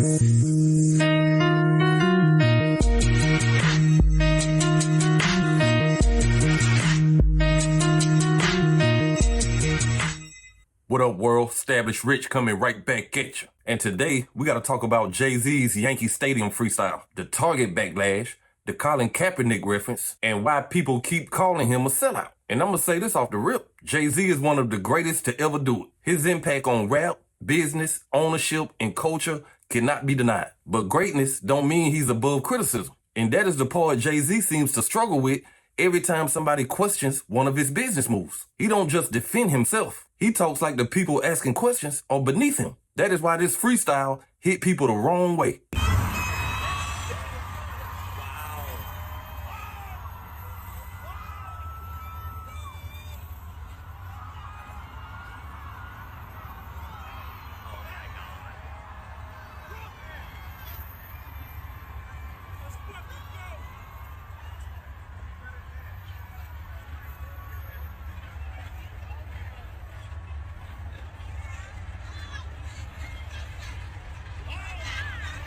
What up, world? Established Rich coming right back at you. And today, we got to talk about JayZ's Yankee Stadium freestyle, the Target backlash, the Colin Kaepernick reference, and why people keep calling him a sellout. And I'm going to say this off the rip. JayZ is one of the greatest to ever do it. His impact on rap, business, ownership, and culture cannot be denied. But greatness don't mean he's above criticism. And that is the part JayZ seems to struggle with every time somebody questions one of his business moves. He don't just defend himself. He talks like the people asking questions are beneath him. That is why this freestyle hit people the wrong way.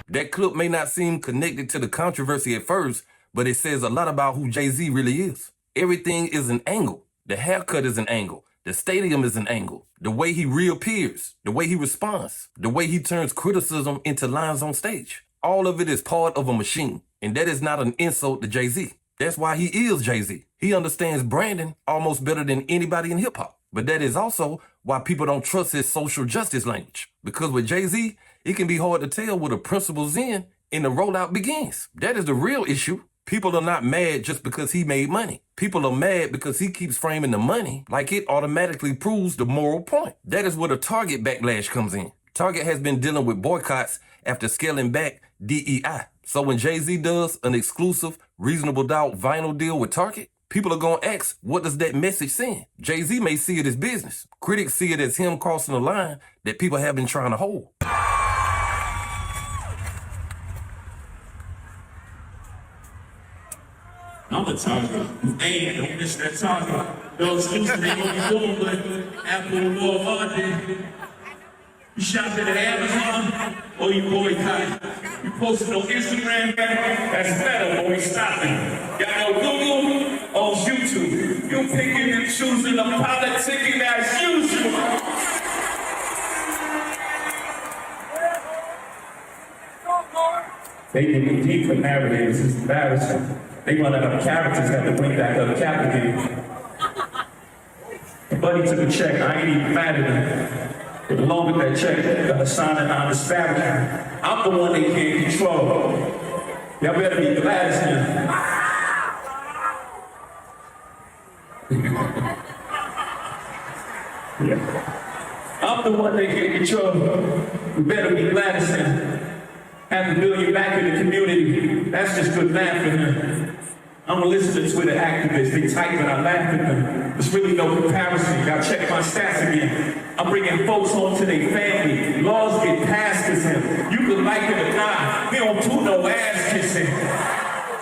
That clip may not seem connected to the controversy at first, but it says a lot about who JayZ really is. Everything is an angle. The haircut is an angle. The stadium is an angle. The way he reappears, the way he responds, the way he turns criticism into lines on stage. All of it is part of a machine. And that is not an insult to JayZ. That's why he is JayZ. He understands branding almost better than anybody in hip hop. But that is also why people don't trust his social justice language. Because with JayZ, it can be hard to tell where the principles end and the rollout begins. That is the real issue. People are not mad just because he made money. People are mad because he keeps framing the money like it automatically proves the moral point. That is where the Target backlash comes in. Target has been dealing with boycotts after scaling back DEI. So when JayZ does an exclusive Reasonable Doubt vinyl deal with Target, people are going to ask, what does that message send? JayZ may see it as business. Critics see it as him crossing the line that people have been trying to hold. I'm a target. Hey, don't miss that target. Those excuses ain't gonna be doing, but after a little hard, you shop at Amazon or you boycott. You post it on Instagram, that's better, boy. Stop it. Got no Google or YouTube. You picking and choosing the politicking as usual. They dig deep for narratives. It's embarrassing. They run out of characters that to bring back up Kaepernick. Buddy took a check. I ain't even mad at him. But along with that check, got a sign and I'm disparaging. I'm the one they can't control. Y'all better be glad it's him. Yeah. I'm the one they can't control. We better be glad it's him. Half a million back in the community. That's just good math for him. I'm gonna listen to Twitter activists. They type and I laugh at them. There's really no comparison. Gotta check my stats again. I'm bringing folks home to their family. Laws get passed as him. You can like it or not. We don't do no ass kissing.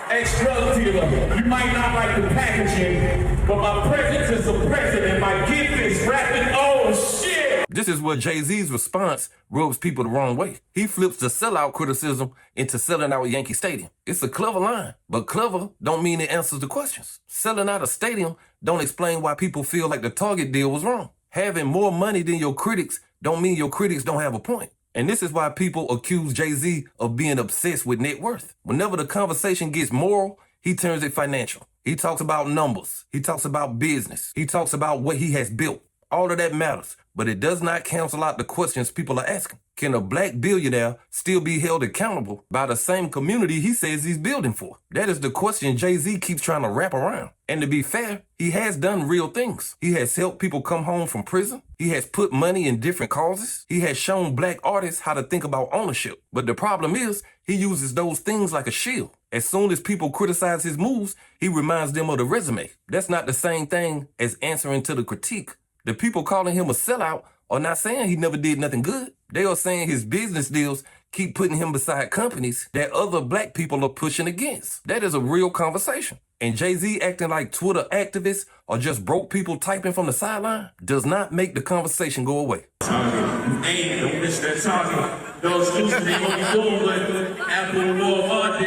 Ex-drug dealer. You might not like the packaging, but my presence is the president. My gift is rapping. Oh shit! This is where JayZ's response rubs people the wrong way. He flips the sellout criticism into selling out Yankee Stadium. It's a clever line, but clever don't mean it answers the questions. Selling out a stadium don't explain why people feel like the Target deal was wrong. Having more money than your critics don't mean your critics don't have a point. And this is why people accuse JayZ of being obsessed with net worth. Whenever the conversation gets moral, he turns it financial. He talks about numbers. He talks about business. He talks about what he has built. All of that matters, but it does not cancel out the questions people are asking. Can a black billionaire still be held accountable by the same community he says he's building for? That is the question JayZ keeps trying to wrap around. And to be fair, he has done real things. He has helped people come home from prison. He has put money in different causes. He has shown black artists how to think about ownership. But the problem is, he uses those things like a shield. As soon as people criticize his moves, he reminds them of the resume. That's not the same thing as answering to the critique. The people calling him a sellout are not saying he never did nothing good. They are saying his business deals keep putting him beside companies that other black people are pushing against. That is a real conversation. And JayZ acting like Twitter activists or just broke people typing from the sideline does not make the conversation go away. Hey, don't miss that target. Those excuses ain't gonna be cool, but Apple and Walmart,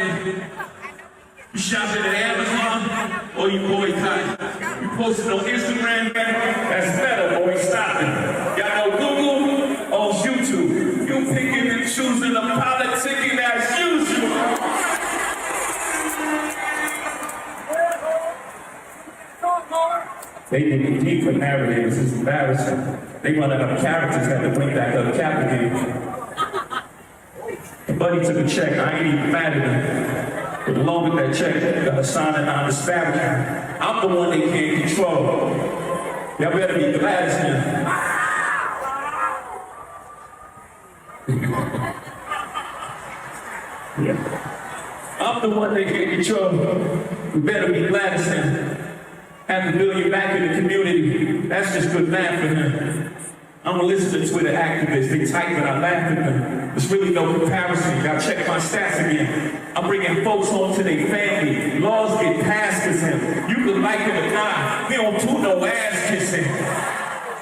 you shopping at Amazon or you boycotting? You posting on Instagram, that's better, boy. Stop it. Y'all know Google owns YouTube. You picking and choosing the politicking as usual. They dig deep for narratives. It's embarrassing. They run out of characters that to bring back up Kaepernick. Buddy took a check. I ain't even mad at him. But along with that check, got a sign of non-disparagement. I'm the one they can't control. Y'all better be glad it's him. Yeah. I'm the one they can't control. We better be glad it's him. Half $1 million back in the community. That's just good math for him. I'm gonna listen to Twitter activists. They type and I laugh at them. There's really no comparison. Gotta check my stats again. I'm bringing folks home to their family. Laws get passed as him. You can like it or not. He don't do no ass kissing.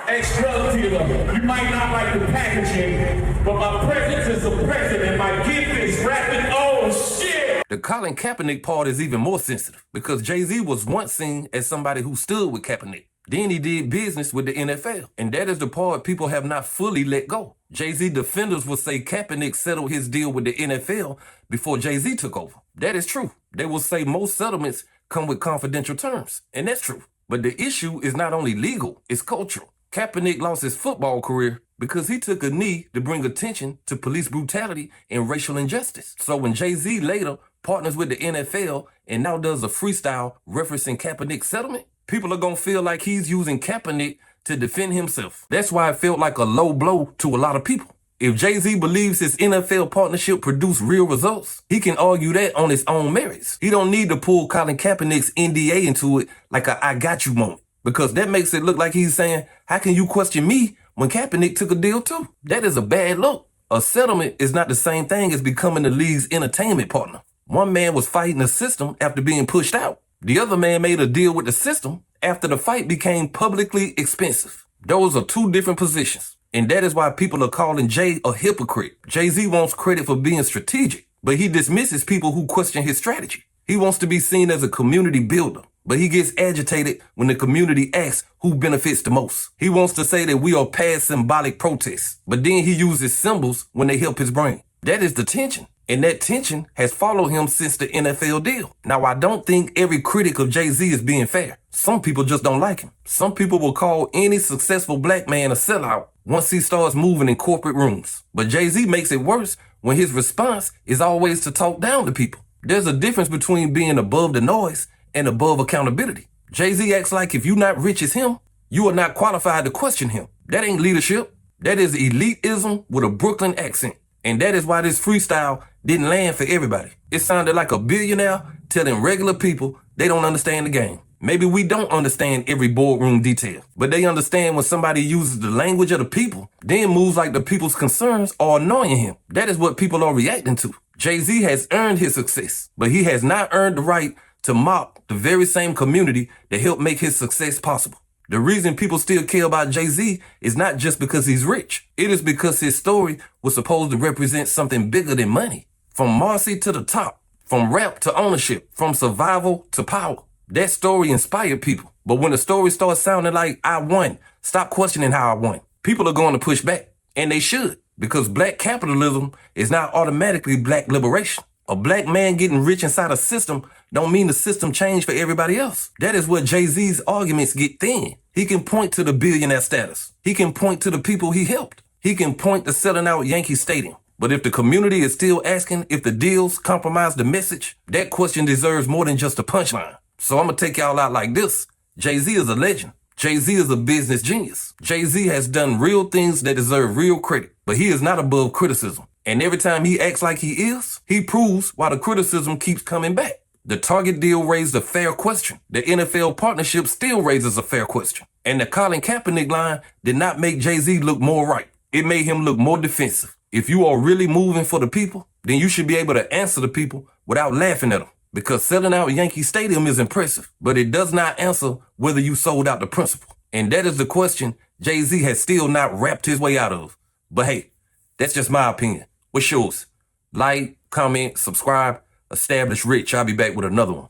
Ex-drug dealer. You might not like the packaging, but my presence is a president. My gift is rapping. Oh shit! The Colin Kaepernick part is even more sensitive because JayZ was once seen as somebody who stood with Kaepernick. Then he did business with the NFL, and that is the part people have not fully let go. JayZ defenders will say Kaepernick settled his deal with the NFL before JayZ took over. That is true. They will say most settlements come with confidential terms, and that's true. But the issue is not only legal, it's cultural. Kaepernick lost his football career because he took a knee to bring attention to police brutality and racial injustice. So when JayZ later partners with the NFL and now does a freestyle referencing Kaepernick's settlement, people are gonna feel like he's using Kaepernick to defend himself. That's why it felt like a low blow to a lot of people. If JayZ believes his NFL partnership produced real results, he can argue that on his own merits. He don't need to pull Colin Kaepernick's NDA into it like a I got you moment, because that makes it look like he's saying, how can you question me when Kaepernick took a deal too? That is a bad look. A settlement is not the same thing as becoming the league's entertainment partner. One man was fighting the system after being pushed out. The other man made a deal with the system after the fight became publicly expensive. Those are two different positions. And that is why people are calling Jay a hypocrite. JayZ wants credit for being strategic, but he dismisses people who question his strategy. He wants to be seen as a community builder, but he gets agitated when the community asks who benefits the most. He wants to say that we are past symbolic protests, but then he uses symbols when they help his brain. That is the tension. And that tension has followed him since the NFL deal. Now, I don't think every critic of JayZ is being fair. Some people just don't like him. Some people will call any successful black man a sellout once he starts moving in corporate rooms. But JayZ makes it worse when his response is always to talk down to people. There's a difference between being above the noise and above accountability. JayZ acts like if you're not rich as him, you are not qualified to question him. That ain't leadership. That is elitism with a Brooklyn accent. And that is why this freestyle didn't land for everybody. It sounded like a billionaire telling regular people they don't understand the game. Maybe we don't understand every boardroom detail, but they understand when somebody uses the language of the people, then moves like the people's concerns are annoying him. That is what people are reacting to. JayZ has earned his success, but he has not earned the right to mock the very same community that helped make his success possible. The reason people still care about JayZ is not just because he's rich. It is because his story was supposed to represent something bigger than money. From Marcy to the top, from rap to ownership, from survival to power. That story inspired people. But when the story starts sounding like I won, stop questioning how I won. People are going to push back. And they should, because black capitalism is not automatically black liberation. A black man getting rich inside a system don't mean the system changed for everybody else. That is where JayZ's arguments get thin. He can point to the billionaire status. He can point to the people he helped. He can point to selling out Yankee Stadium. But if the community is still asking if the deals compromise the message, that question deserves more than just a punchline. So I'm going to take y'all out like this. JayZ is a legend. JayZ is a business genius. JayZ has done real things that deserve real credit, but he is not above criticism. And every time he acts like he is, he proves why the criticism keeps coming back. The Target deal raised a fair question. The NFL partnership still raises a fair question. And the Colin Kaepernick line did not make JayZ look more right. It made him look more defensive. If you are really moving for the people, then you should be able to answer the people without laughing at them. Because selling out Yankee Stadium is impressive, but it does not answer whether you sold out the principle. And that is the question JayZ has still not wrapped his way out of. But hey, that's just my opinion. What's yours? Like, comment, subscribe, establish rich. I'll be back with another one.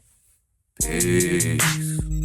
Peace.